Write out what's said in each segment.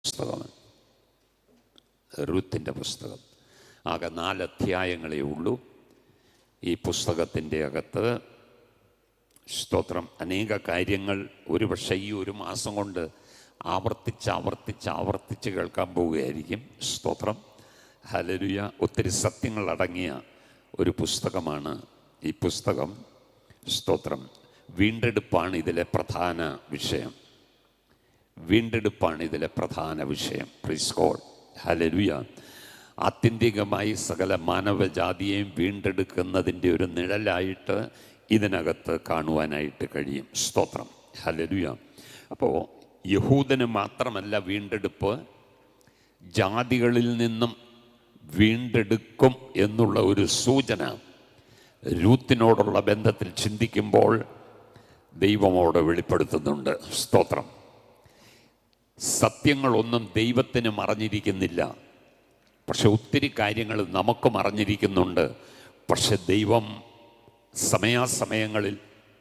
പുസ്തകമാണ്, റൂത്തിൻ്റെ പുസ്തകം. ആകെ 4 അധ്യായങ്ങളേ ഉള്ളൂ ഈ പുസ്തകത്തിൻ്റെ അകത്ത്. സ്തോത്രം. അനേക കാര്യങ്ങൾ ഒരുപക്ഷെ ഈ ഒരു മാസം കൊണ്ട് ആവർത്തിച്ച് കേൾക്കാൻ പോവുകയായിരിക്കും. സ്തോത്രം. ഹല്ലേലൂയ. ഒത്തിരി സത്യങ്ങൾ അടങ്ങിയ ഒരു പുസ്തകമാണ് ഈ പുസ്തകം. സ്തോത്രം. വീണ്ടെടുപ്പാണ് ഇതിലെ പ്രധാന വിഷയം. വീണ്ടെടുപ്പാണ് ഇതിലെ പ്രധാന വിഷയം. Praise God. ഹല്ലേലൂയ. ആത്യന്തികമായി സകല മാനവജാതിയെയും വീണ്ടെടുക്കുന്നതിൻ്റെ ഒരു നിഴലായിട്ട് ഇതിനകത്ത് കാണുവാനായിട്ട് കഴിയും. സ്തോത്രം. ഹല്ലേലൂയ. അപ്പോൾ യഹൂദന് മാത്രമല്ല വീണ്ടെടുപ്പ്, ജാതികളിൽ നിന്നും വീണ്ടെടുക്കും എന്നുള്ള ഒരു സൂചന രൂത്തിനോടുള്ള ബന്ധത്തിൽ ചിന്തിക്കുമ്പോൾ ദൈവമോട് വെളിപ്പെടുത്തുന്നുണ്ട്. സ്തോത്രം. സത്യങ്ങളൊന്നും ദൈവത്തിന് മറഞ്ഞിരിക്കുന്നില്ല, പക്ഷെ ഒത്തിരി കാര്യങ്ങൾ നമുക്ക് മറഞ്ഞിരിക്കുന്നുണ്ട്. പക്ഷെ ദൈവം സമയാസമയങ്ങളിൽ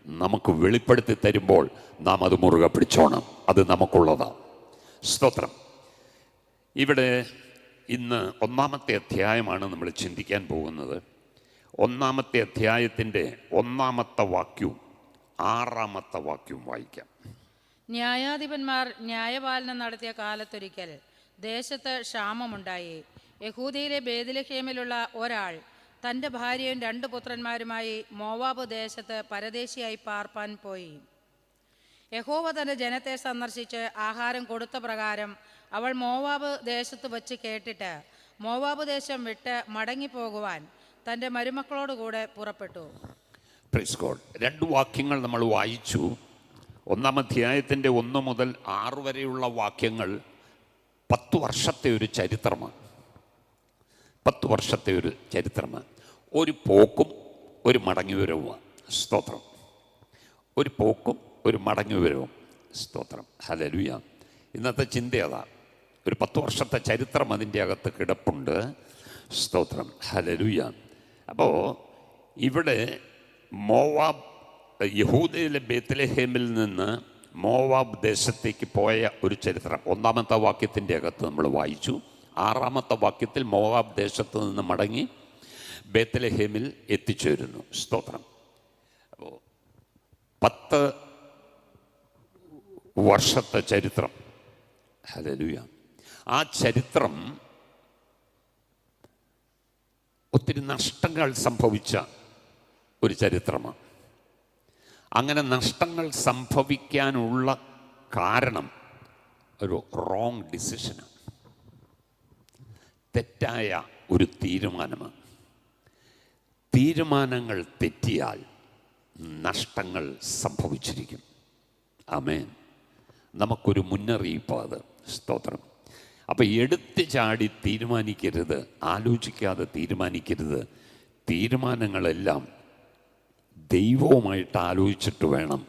നമുക്ക് വെളിപ്പെടുത്തി തരുമ്പോൾ നാം അത് മുറുകെ പിടിച്ചോണം. അത് നമുക്കുള്ളതാണ്. സ്തോത്രം. ഇവിടെ ഇന്ന് 1-ാമത്തെ അധ്യായമാണ് നമ്മൾ ചിന്തിക്കാൻ പോകുന്നത്. 1-ാമത്തെ അധ്യായത്തിൻ്റെ 1-ാമത്തെ വാക്യവും 6-ാമത്തെ വാക്യവും വായിക്കാം. ന്യായാധിപന്മാർ ന്യായപാലനം നടത്തിയ കാലത്തൊരിക്കൽ ദേശത്ത് ക്ഷാമമുണ്ടായി. യഹൂദയിലെ ബേത്ലഹേമിലുള്ള ഒരാൾ തൻ്റെ ഭാര്യയും 2 പുത്രന്മാരുമായി മോവാബ് ദേശത്ത് പരദേശിയായി പാർപ്പാൻ പോയി. യഹോവ തൻ്റെ ജനത്തെ സന്ദർശിച്ച് ആഹാരം കൊടുത്ത പ്രകാരം അവൾ മോവാബ് ദേശത്ത് വച്ച് കേട്ടിട്ട് മോവാബ് ദേശം വിട്ട് മടങ്ങിപ്പോകുവാൻ തൻ്റെ മരുമക്കളോടുകൂടെ പുറപ്പെട്ടു. Praise God. 2 വാക്യങ്ങൾ നമ്മൾ വായിച്ചു. 1-ാം അധ്യായത്തിൻ്റെ 1 മുതൽ 6 വരെയുള്ള വാക്യങ്ങൾ 10 വർഷത്തെ ഒരു ചരിത്രമാണ്. 10 വർഷത്തെ ഒരു ചരിത്രമാണ്. ഒരു പോക്കും ഒരു മടങ്ങിവരവുമാണ്. സ്തോത്രം. ഒരു പോക്കും ഒരു മടങ്ങിവരവും. സ്തോത്രം. ഹല്ലേലൂയ. ഇന്നത്തെ ചിന്ത അതാ. ഒരു 10 വർഷത്തെ ചരിത്രം അതിൻ്റെ അകത്ത് കിടപ്പുണ്ട്. സ്തോത്രം. ഹല്ലേലൂയ. അപ്പോൾ ഇവിടെ മോവാബ്, യഹൂദയിലെ ബേത്ലഹേമിൽ നിന്ന് മോവാബ് ദേശത്തേക്ക് പോയ ഒരു ചരിത്രം 1-ാമത്തെ വാക്യത്തിൻ്റെ അകത്ത് നമ്മൾ വായിച്ചു. 6-ാമത്തെ വാക്യത്തിൽ മോവാബ് ദേശത്ത് നിന്ന് മടങ്ങി ബേത്ലഹേമിൽ എത്തിച്ചേരുന്നു. സ്തോത്രം. അപ്പോൾ 10 വർഷത്തെ ചരിത്രം. ഹല്ലേലൂയ. ആ ചരിത്രം ഒത്തിരി നഷ്ടങ്ങൾ സംഭവിച്ച ഒരു ചരിത്രമാണ്. അങ്ങനെ നഷ്ടങ്ങൾ സംഭവിക്കാനുള്ള കാരണം ഒരു റോങ് ഡിസിഷനാണ്, തെറ്റായ ഒരു തീരുമാനമാണ്. തീരുമാനങ്ങൾ തെറ്റിയാൽ നഷ്ടങ്ങൾ സംഭവിച്ചിരിക്കും. ആമേൻ. നമുക്കൊരു മുന്നറിയിപ്പ് അത്. സ്തോത്രം. അപ്പം എടുത്തു ചാടി തീരുമാനിക്കരുത്, ആലോചിക്കാതെ തീരുമാനിക്കരുത്. തീരുമാനങ്ങളെല്ലാം ദൈവവുമായിട്ട് ആലോചിച്ചിട്ട് വേണം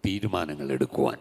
തീരുമാനങ്ങൾ എടുക്കുവാൻ.